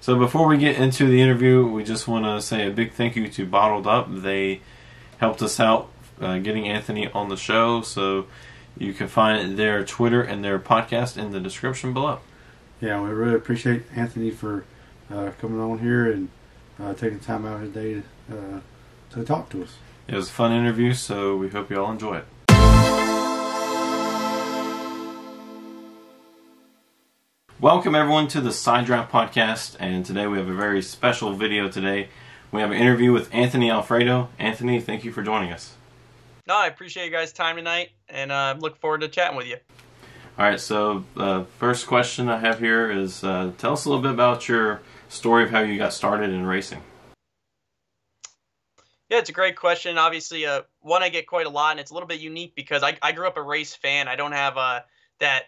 So before we get into the interview, we just want to say a big thank you to Bottled Up. They helped us out getting Anthony on the show, so you can find their Twitter and their podcast in the description below. Yeah, we really appreciate Anthony for coming on here and taking time out of his day to talk to us. It was a fun interview, so we hope you all enjoy it. Welcome everyone to the Side Draft Podcast, and today we have a very special video today. We have an interview with Anthony Alfredo. Anthony, thank you for joining us. No, I appreciate you guys' time tonight, and look forward to chatting with you. Alright, so first question I have here is, tell us a little bit about your story of how you got started in racing. Yeah, it's a great question. Obviously, one I get quite a lot, and it's a little bit unique because I grew up a race fan. I don't have that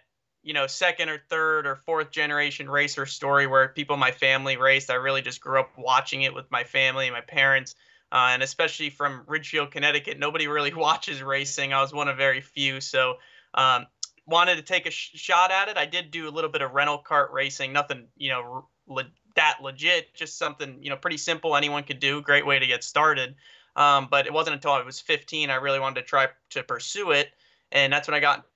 second or third or fourth generation racer story where people in my family raced. I really just grew up watching it with my family and my parents, and especially from Ridgefield, Connecticut. Nobody really watches racing. I was one of very few, so wanted to take a shot at it. I did do a little bit of rental kart racing, nothing that legit, just something pretty simple anyone could do. Great way to get started. But it wasn't until I was 15 I really wanted to try to pursue it, and that's when I got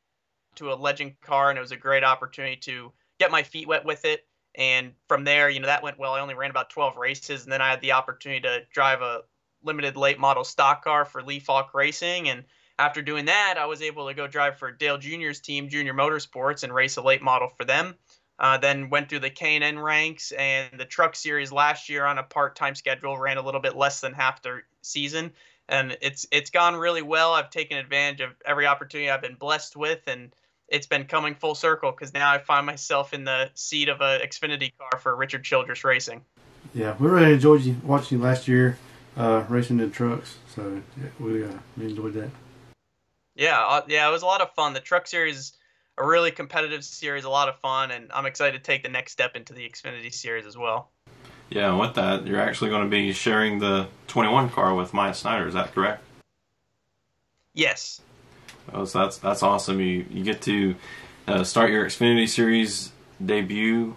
to a legend car, and it was a great opportunity to get my feet wet with it. And from there, that went well. I only ran about 12 races, and then I had the opportunity to drive a limited late model stock car for Leaf Hawk Racing. And after doing that, I was able to go drive for Dale Jr.'s team, Junior Motorsports, and race a late model for them. Then went through the K&N ranks and the Truck Series last year on a part-time schedule, ran a little bit less than half the season. And it's gone really well. I've taken advantage of every opportunity I've been blessed with, and it's been coming full circle because now I find myself in the seat of a Xfinity car for Richard Childress Racing. Yeah, we really enjoyed watching you last year racing the trucks, so yeah, we enjoyed that. Yeah, it was a lot of fun. The Truck Series is a really competitive series, a lot of fun, and I'm excited to take the next step into the Xfinity Series as well. Yeah, and with that, you're actually going to be sharing the 21 car with Maya Snyder, is that correct? Yes. Oh, so that's awesome. You get to start your Xfinity Series debut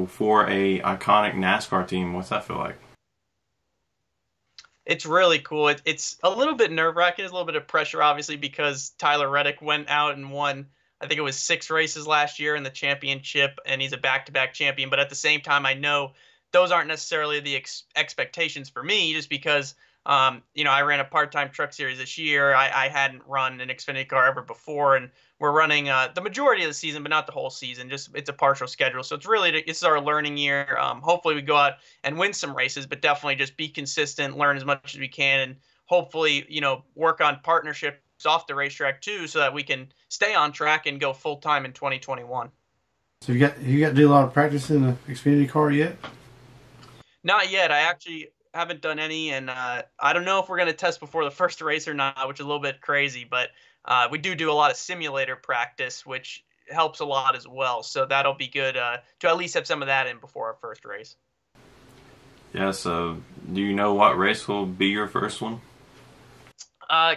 for a iconic NASCAR team. What's that feel like? It's really cool. It's a little bit nerve-wracking. There's a little bit of pressure, obviously, because Tyler Reddick went out and won, I think it was 6 races last year in the championship, and he's a back-to-back champion. But at the same time, I know those aren't necessarily the expectations for me, just because I ran a part-time Truck Series this year. I hadn't run an Xfinity car ever before, and we're running the majority of the season, but not the whole season. Just it's a partial schedule, so it's our learning year. Hopefully, we go out and win some races, but definitely just be consistent, learn as much as we can, and hopefully, work on partnerships off the racetrack too, so that we can stay on track and go full time in 2021. So you got to do a lot of practice in the Xfinity car yet? Not yet. I actually haven't done any, and I don't know if we're going to test before the first race or not, which is a little bit crazy, but we do a lot of simulator practice, which helps a lot as well. So that'll be good to at least have some of that in before our first race. Yeah, so do you know what race will be your first one?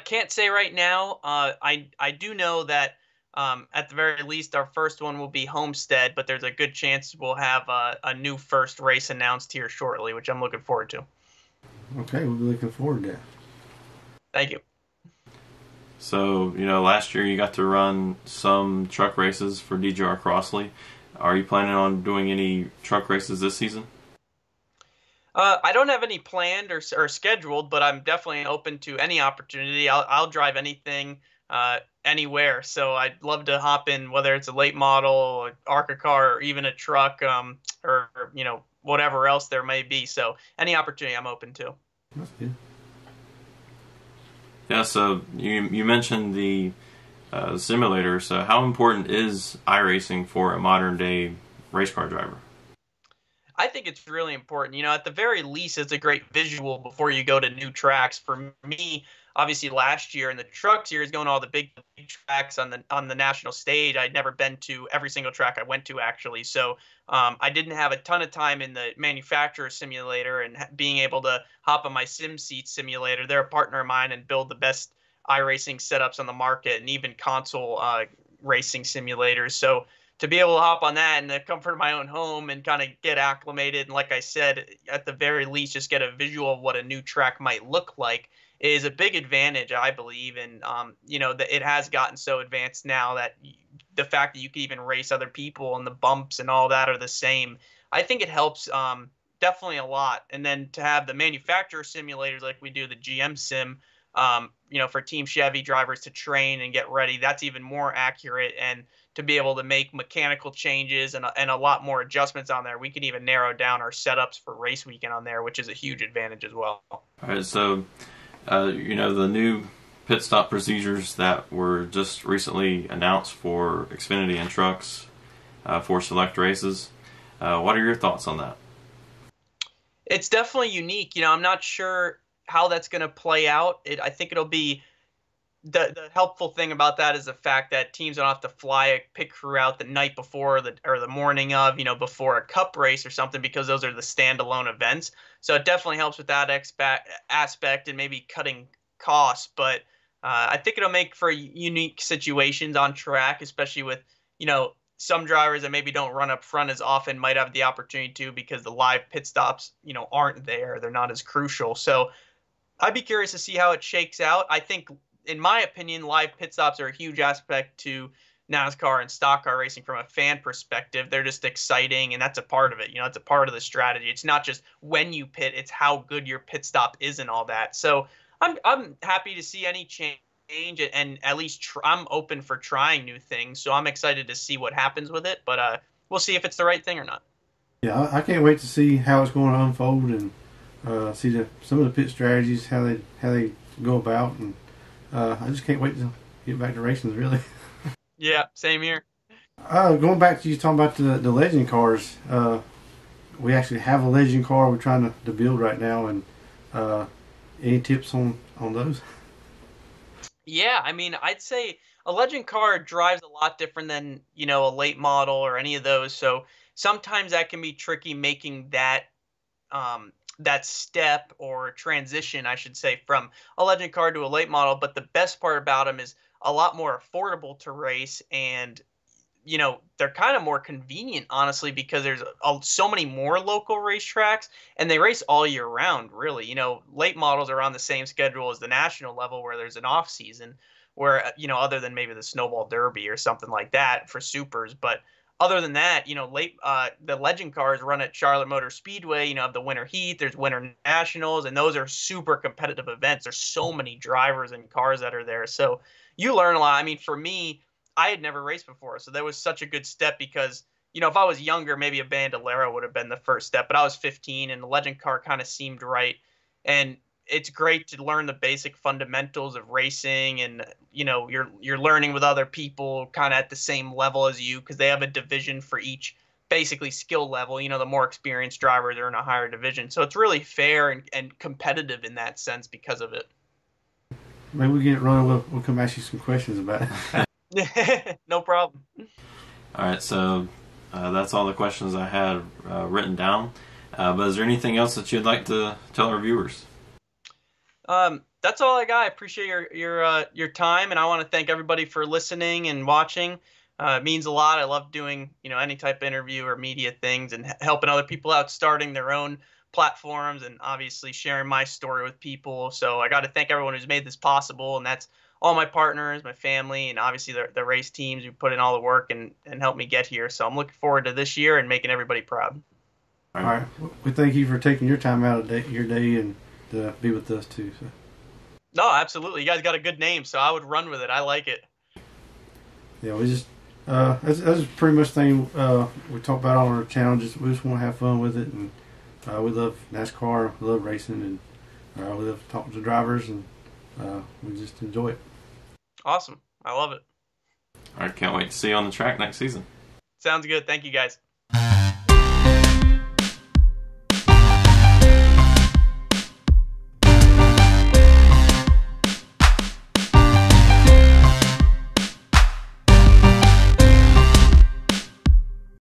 Can't say right now. I do know that at the very least our first one will be Homestead, but there's a good chance we'll have a new first race announced here shortly, which I'm looking forward to. Okay, we'll be looking forward to that. Thank you. So, last year you got to run some truck races for DJR Crossley. Are you planning on doing any truck races this season? I don't have any planned or scheduled, but I'm definitely open to any opportunity. I'll drive anything, anywhere. So I'd love to hop in, whether it's a late model, ARCA car, or even a truck, or whatever else there may be. So any opportunity I'm open to. That's good. Yeah, so you mentioned the simulator. So how important is iRacing for a modern day race car driver? I think it's really important. At the very least, it's a great visual before you go to new tracks. For me, obviously, last year in the Truck Series, going to all the big tracks on the national stage, I'd never been to every single track I went to, actually. So I didn't have a ton of time in the manufacturer simulator, and being able to hop on my SimSeat simulator. They're a partner of mine and build the best iRacing setups on the market, and even console racing simulators. So to be able to hop on that in the comfort of my own home and kind of get acclimated, and like I said, at the very least, just get a visual of what a new track might look like is a big advantage, I believe. And that it has gotten so advanced now that the fact that you can even race other people and the bumps and all that are the same, I think it helps definitely a lot. And then to have the manufacturer simulators like we do the GM sim, for Team Chevy drivers to train and get ready, that's even more accurate. And to be able to make mechanical changes and a lot more adjustments on there, we can even narrow down our setups for race weekend on there, which is a huge advantage as well. All right, so the new pit stop procedures that were just recently announced for Xfinity and trucks for select races. What are your thoughts on that? It's definitely unique. I'm not sure how that's going to play out. I think it'll be the helpful thing about that is the fact that teams don't have to fly a pit crew out the night before or the morning of, before a cup race or something, because those are the standalone events. So it definitely helps with that aspect and maybe cutting costs. But I think it'll make for unique situations on track, especially with, some drivers that maybe don't run up front as often might have the opportunity to, because the live pit stops, aren't there. They're not as crucial. So I'd be curious to see how it shakes out. I think, in my opinion, live pit stops are a huge aspect to NASCAR and stock car racing from a fan perspective. They're just exciting, and that's a part of it. It's a part of the strategy. It's not just when you pit, it's how good your pit stop is and all that. So I'm happy to see any change, and at least I'm open for trying new things. So I'm excited to see what happens with it, but we'll see if it's the right thing or not. Yeah, I can't wait to see how it's going to unfold and see some of the pit strategies, how they go about, and I just can't wait to get back to racing, really. Yeah, same here. Going back to you talking about the legend cars, we actually have a legend car we're trying to build right now, and any tips on those? Yeah, I mean, I'd say a legend car drives a lot different than, a late model or any of those. So sometimes that can be tricky making that step or transition, I should say, from a legend car to a late model. But the best part about them is a lot more affordable to race, and they're kind of more convenient, honestly, because there's so many more local racetracks, and they race all year round, really. Late models are on the same schedule as the national level, where there's an off season, where other than maybe the Snowball Derby or something like that for supers. But other than that, the legend cars run at Charlotte Motor Speedway. Have the Winter Heat, there's Winter Nationals, and those are super competitive events. There's so many drivers and cars that are there, so you learn a lot. I mean, for me, I had never raced before, so that was such a good step, because if I was younger, maybe a Bandolero would have been the first step, but I was 15, and the legend car kind of seemed right. And it's great to learn the basic fundamentals of racing, and you're learning with other people kind of at the same level as you, because they have a division for each basically skill level. The more experienced drivers are in a higher division, so it's really fair and competitive in that sense because of it. Maybe we get it running. We'll come ask you some questions about it. No problem. All right, so that's all the questions I had written down. But is there anything else that you'd like to tell our viewers? That's all I got. I appreciate your time, and I want to thank everybody for listening and watching. It means a lot. I love doing any type of interview or media things, and helping other people out starting their own platforms, and obviously sharing my story with people. So I got to thank everyone who's made this possible, and that's all my partners, my family, and obviously the race teams who put in all the work and helped me get here. So I'm looking forward to this year and making everybody proud. All right. We thank you for taking your time out of your day and to be with us too. So. No, absolutely. You guys got a good name, so I would run with it. I like it. Yeah, we just that's pretty much the thing we talk about on our channel. We just want to have fun with it, and we love NASCAR, we love racing, and we love talking to drivers, and we just enjoy it. Awesome. I love it. All right, can't wait to see you on the track next season. Sounds good. Thank you, guys.